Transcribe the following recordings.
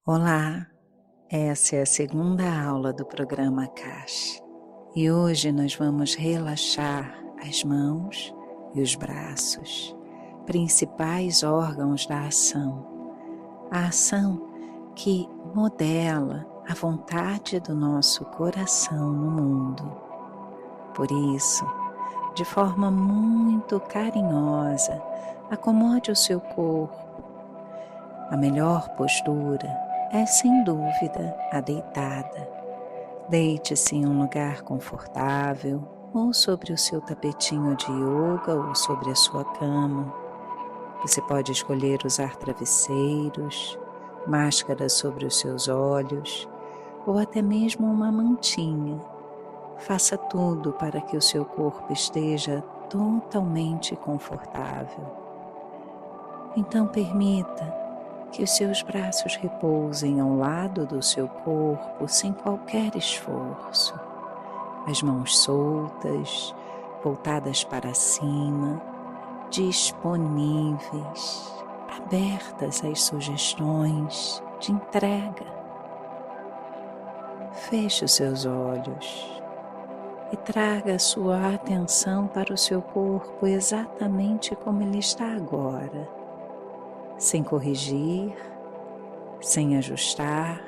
Olá, essa é a segunda aula do programa Akash e hoje nós vamos relaxar as mãos e os braços, principais órgãos da ação, a ação que modela a vontade do nosso coração no mundo. Por isso, de forma muito carinhosa, acomode o seu corpo. A melhor postura é, sem dúvida, a deitada. Deite-se em um lugar confortável, ou sobre o seu tapetinho de yoga ou sobre a sua cama. Você pode escolher usar travesseiros, máscara sobre os seus olhos, ou até mesmo uma mantinha. Faça tudo para que o seu corpo esteja totalmente confortável. Então permita que os seus braços repousem ao lado do seu corpo sem qualquer esforço. As mãos soltas, voltadas para cima, disponíveis, abertas às sugestões de entrega. Feche os seus olhos e traga a sua atenção para o seu corpo exatamente como ele está agora, sem corrigir, sem ajustar,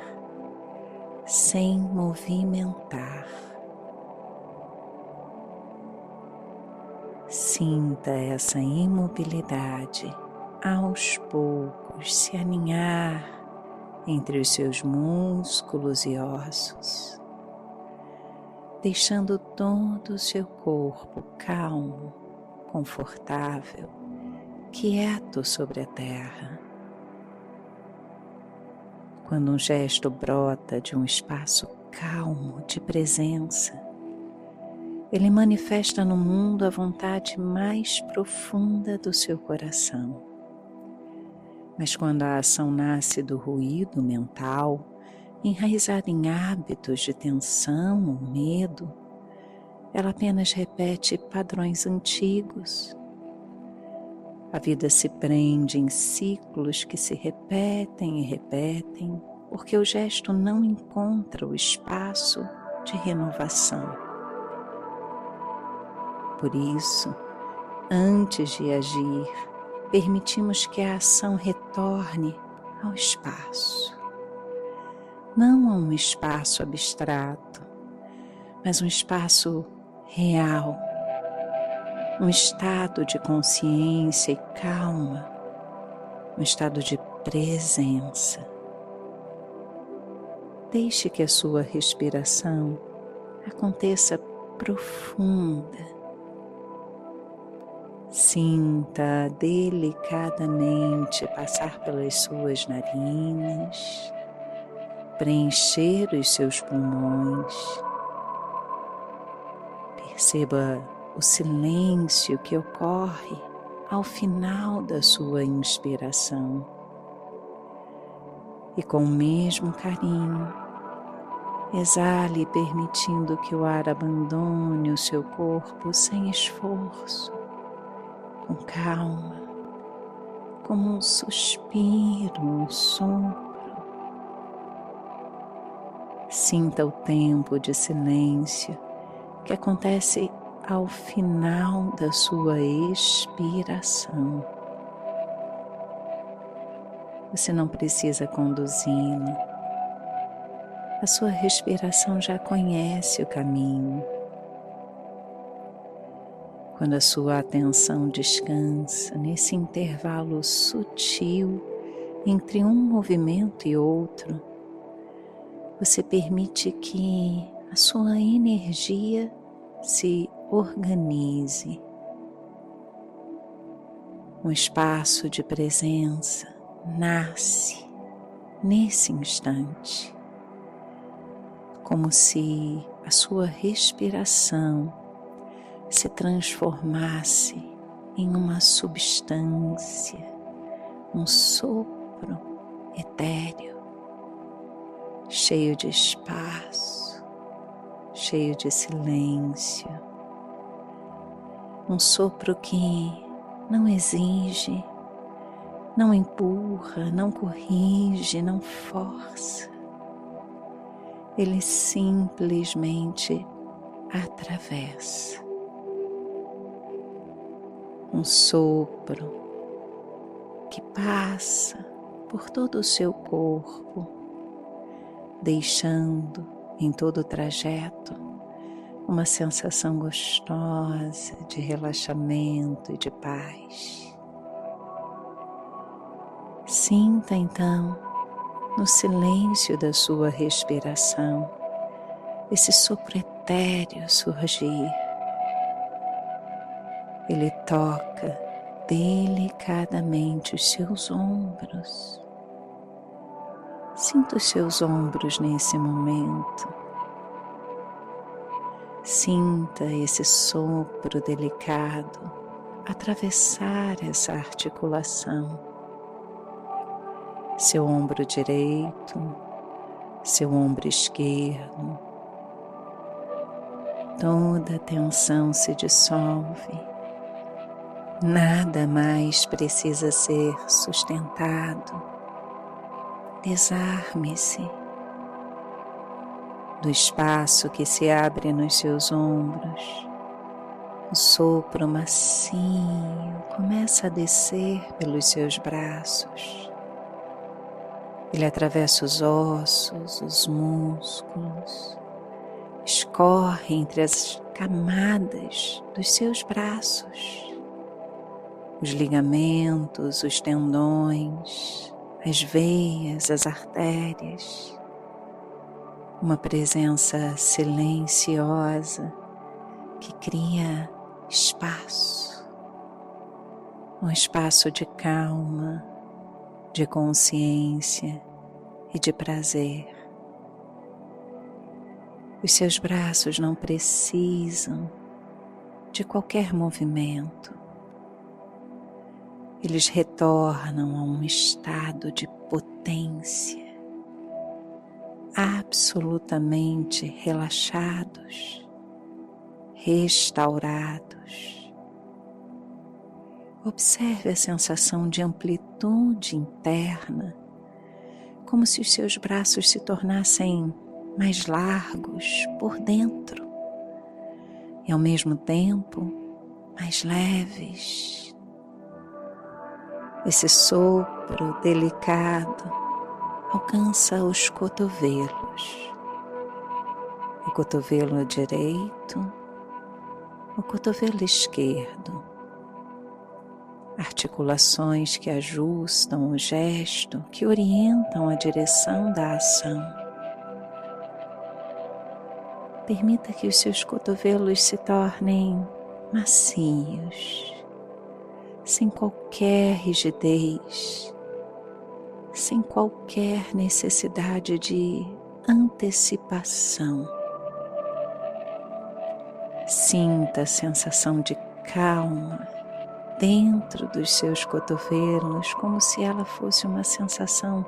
sem movimentar. Sinta essa imobilidade aos poucos se aninhar entre os seus músculos e ossos, deixando todo o seu corpo calmo, confortável, quieto sobre a terra. Quando um gesto brota de um espaço calmo de presença, ele manifesta no mundo a vontade mais profunda do seu coração. Mas quando a ação nasce do ruído mental, enraizada em hábitos de tensão ou medo, ela apenas repete padrões antigos. A vida se prende em ciclos que se repetem e repetem, porque o gesto não encontra o espaço de renovação. Por isso, antes de agir, permitimos que a ação retorne ao espaço. Não a um espaço abstrato, mas um espaço real. Um estado de consciência e calma, um estado de presença. Deixe que a sua respiração aconteça profunda. Sinta delicadamente passar pelas suas narinas, preencher os seus pulmões. Perceba o silêncio que ocorre ao final da sua inspiração. E com o mesmo carinho, exale permitindo que o ar abandone o seu corpo sem esforço, com calma, como um suspiro, um sopro. Sinta o tempo de silêncio que acontece ao final da sua expiração. Você não precisa conduzi-la. A sua respiração já conhece o caminho. Quando a sua atenção descansa nesse intervalo sutil entre um movimento e outro, você permite que a sua energia se organize. Um espaço de presença nasce nesse instante, como se a sua respiração se transformasse em uma substância, um sopro etéreo, cheio de espaço, cheio de silêncio, um sopro que não exige, Não empurra, não corrige, não força. Ele simplesmente atravessa. Um sopro que passa por todo o seu corpo, deixando em todo o trajeto uma sensação gostosa de relaxamento e de paz. Sinta então, no silêncio da sua respiração, esse sopro etéreo surgir. Ele toca delicadamente os seus ombros. Sinta os seus ombros nesse momento. Sinta esse sopro delicado atravessar essa articulação. Seu ombro direito, seu ombro esquerdo. Toda a tensão se dissolve. Nada mais precisa ser sustentado. Desarme-se do espaço que se abre nos seus ombros. O sopro macio começa a descer pelos seus braços. Ele atravessa os ossos, os músculos, escorre entre as camadas dos seus braços. Os ligamentos, os tendões, as veias, as artérias. Uma presença silenciosa que cria espaço. Um espaço de calma, de consciência e de prazer. Os seus braços não precisam de qualquer movimento. Eles retornam a um estado de potência, absolutamente relaxados, restaurados. Observe a sensação de amplitude interna, como se os seus braços se tornassem mais largos por dentro e ao mesmo tempo mais leves. Esse sopro delicado alcança os cotovelos, o cotovelo direito, o cotovelo esquerdo, articulações que ajustam o gesto, que orientam a direção da ação. Permita que os seus cotovelos se tornem macios, sem qualquer rigidez, sem qualquer necessidade de antecipação. Sinta a sensação de calma dentro dos seus cotovelos, como se ela fosse uma sensação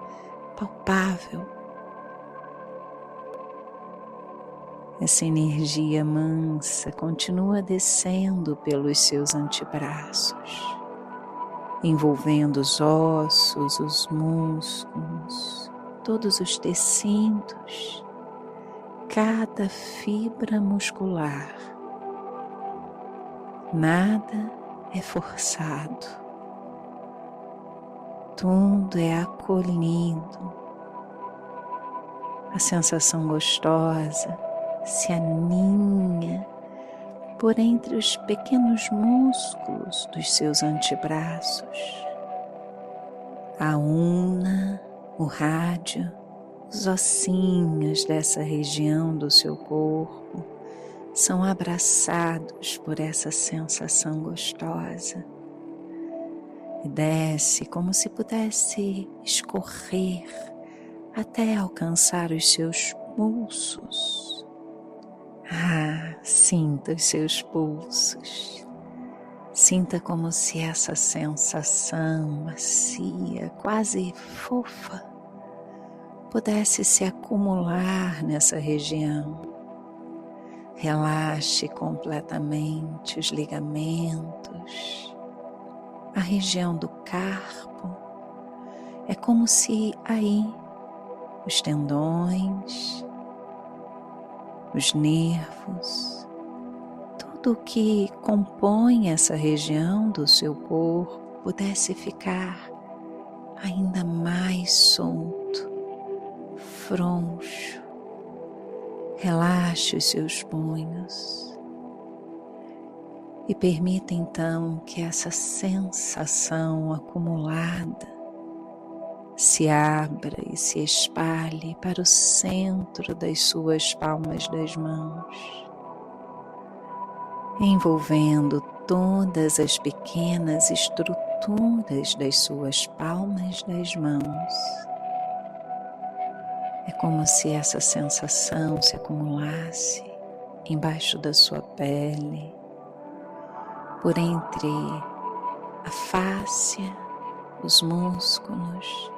palpável. Essa energia mansa continua descendo pelos seus antebraços, envolvendo os ossos, os músculos, todos os tecidos, cada fibra muscular. Nada é forçado, tudo é acolhido. A sensação gostosa se aninha por entre os pequenos músculos dos seus antebraços. A una, o rádio, os ossinhos dessa região do seu corpo são abraçados por essa sensação gostosa e desce como se pudesse escorrer até alcançar os seus pulsos. Sinta os seus pulsos. Sinta como se essa sensação macia, quase fofa, pudesse se acumular nessa região. Relaxe completamente os ligamentos, a região do carpo, É como se aí os tendões, os nervos, tudo o que compõe essa região do seu corpo pudesse ficar ainda mais solto, frouxo. Relaxe os seus punhos e permita então que essa sensação acumulada se abra e se espalhe para o centro das suas palmas das mãos, envolvendo todas as pequenas estruturas das suas palmas das mãos. É como se essa sensação se acumulasse embaixo da sua pele, por entre a fáscia, os músculos,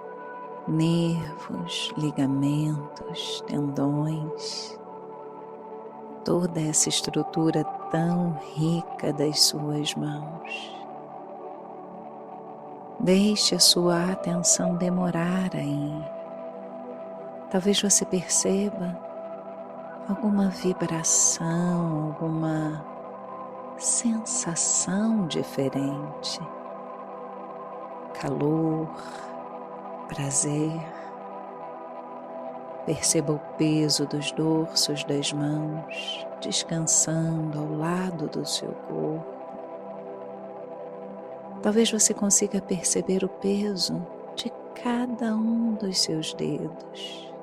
nervos, ligamentos, tendões, toda essa estrutura tão rica das suas mãos. Deixe a sua atenção demorar aí. Talvez você perceba alguma vibração, alguma sensação diferente, calor, prazer. Perceba o peso dos dorsos das mãos descansando ao lado do seu corpo. Talvez você consiga perceber o peso de cada um dos seus dedos.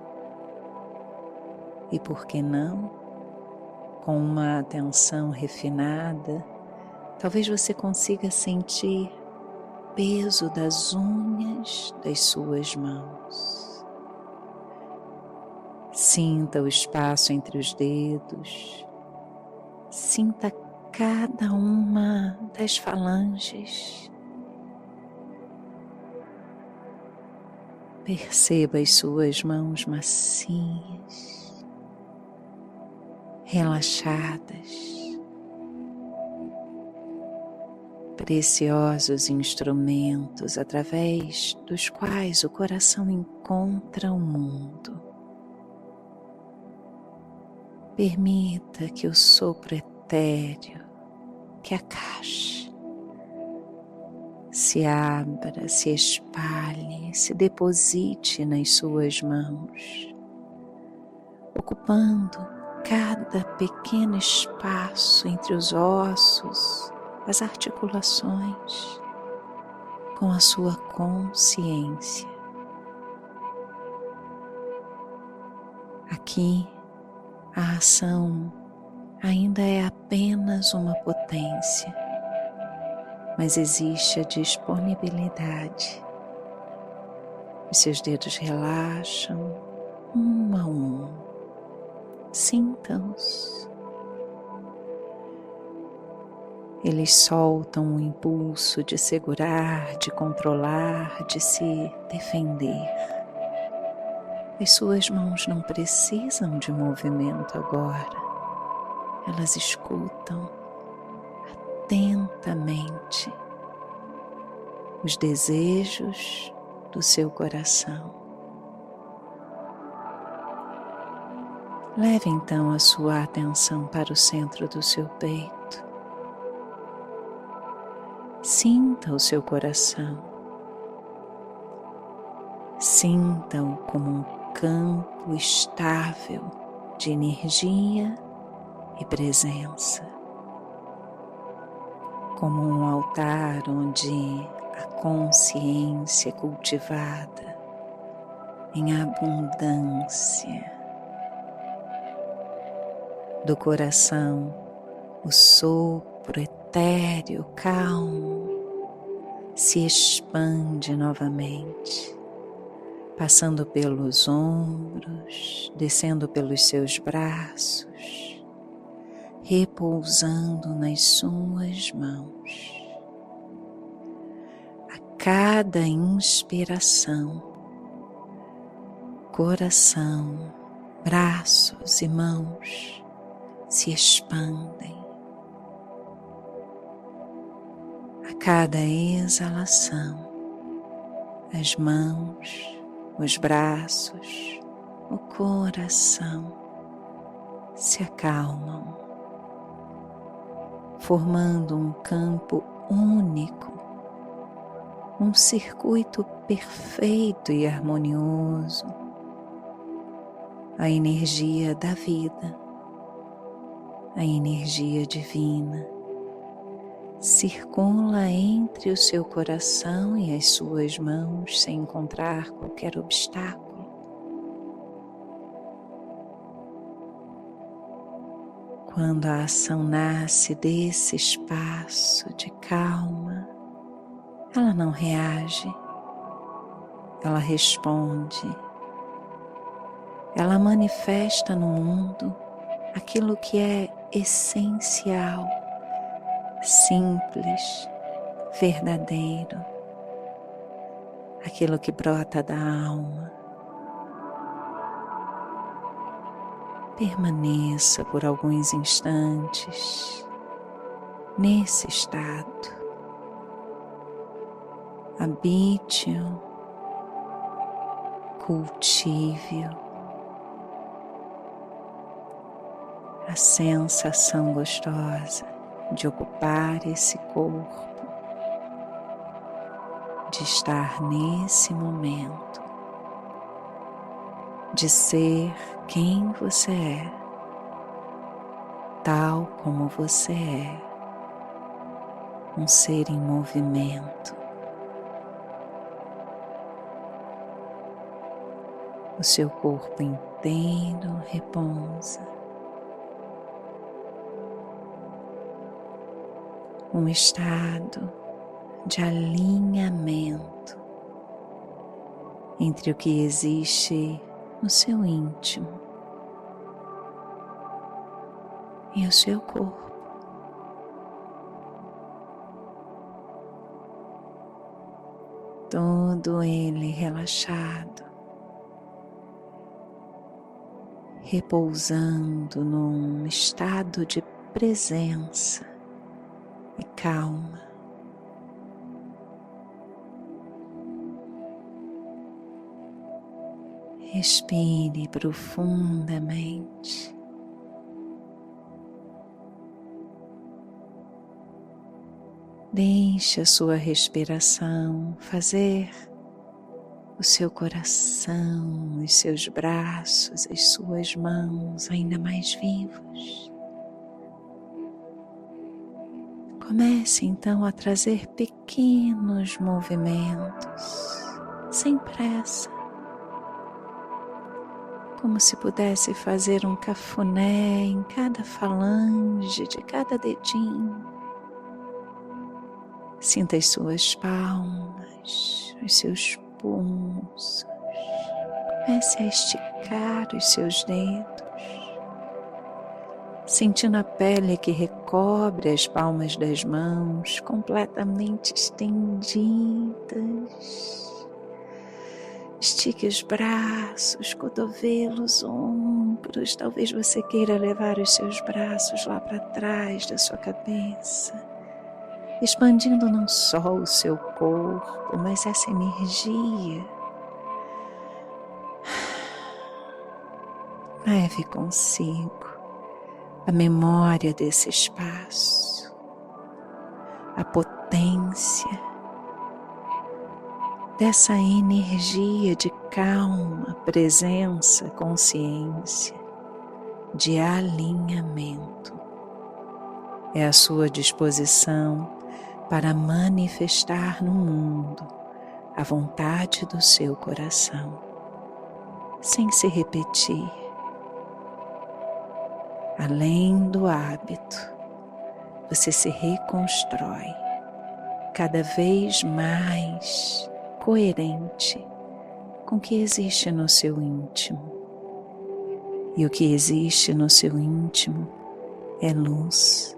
E por que não, com uma atenção refinada, talvez você consiga sentir o peso das unhas das suas mãos. Sinta o espaço entre os dedos, sinta cada uma das falanges. Perceba as suas mãos macias, relaxadas, preciosos instrumentos através dos quais o coração encontra o mundo. Permita que o sopro etéreo, que a caixa, se abra, se espalhe, se deposite nas suas mãos, ocupando cada pequeno espaço entre os ossos, as articulações, com a sua consciência. Aqui, a ação ainda é apenas uma potência, mas existe a disponibilidade. Os seus dedos relaxam um a um. Sintam-os. Eles soltam o impulso de segurar, de controlar, de se defender. As suas mãos não precisam de movimento agora. Elas escutam atentamente os desejos do seu coração. Leve então a sua atenção para o centro do seu peito. Sinta o seu coração. Sinta-o como um campo estável de energia e presença. Como um altar onde a consciência é cultivada em abundância. Do coração, o sopro etéreo, calmo, se expande novamente, passando pelos ombros, descendo pelos seus braços, repousando nas suas mãos. A cada inspiração, coração, braços e mãos se expandem. A cada exalação, as mãos, os braços, o coração se acalmam, formando um campo único, um circuito perfeito e harmonioso, a energia da vida, a energia divina, circula entre o seu coração e as suas mãos sem encontrar qualquer obstáculo. Quando a ação nasce desse espaço de calma, ela não reage, ela responde, ela manifesta no mundo aquilo que é essencial, simples, verdadeiro, aquilo que brota da alma. Permaneça por alguns instantes nesse estado. Habite-o, cultive-o. A sensação gostosa de ocupar esse corpo, de estar nesse momento, de ser quem você é, tal como você é, um ser em movimento. O seu corpo inteiro repousa. Um estado de alinhamento entre o que existe no seu íntimo e o seu corpo. Todo ele relaxado, repousando num estado de presença e calma. Respire profundamente. Deixe a sua respiração fazer o seu coração, os seus braços, as suas mãos ainda mais vivos. Comece então a trazer pequenos movimentos, sem pressa, como se pudesse fazer um cafuné em cada falange de cada dedinho. Sinta as suas palmas, os seus pulsos. Comece a esticar os seus dedos, sentindo a pele que recobre as palmas das mãos completamente estendidas. Estique os braços, cotovelos, ombros. Talvez você queira levar os seus braços lá para trás da sua cabeça, expandindo não só o seu corpo, mas essa energia. Leve consigo a memória desse espaço, a potência dessa energia de calma, presença, consciência, de alinhamento. É a sua disposição para manifestar no mundo a vontade do seu coração, sem se repetir. Além do hábito, você se reconstrói cada vez mais coerente com o que existe no seu íntimo. E o que existe no seu íntimo é luz,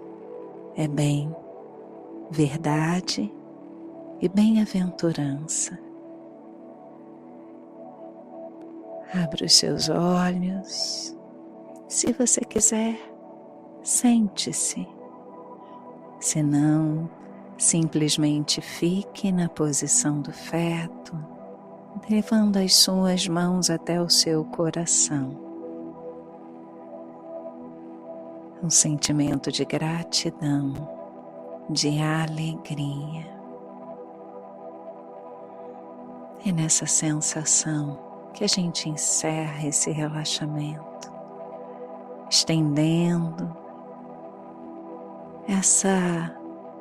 é bem, verdade e bem-aventurança. Abra os seus olhos. Se você quiser, sente-se. Se não, simplesmente fique na posição do feto, levando as suas mãos até o seu coração. Um sentimento de gratidão, de alegria. É nessa sensação que a gente encerra esse relaxamento, estendendo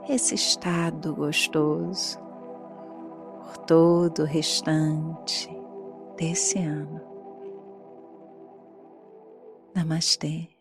esse estado gostoso por todo o restante desse ano. Namastê.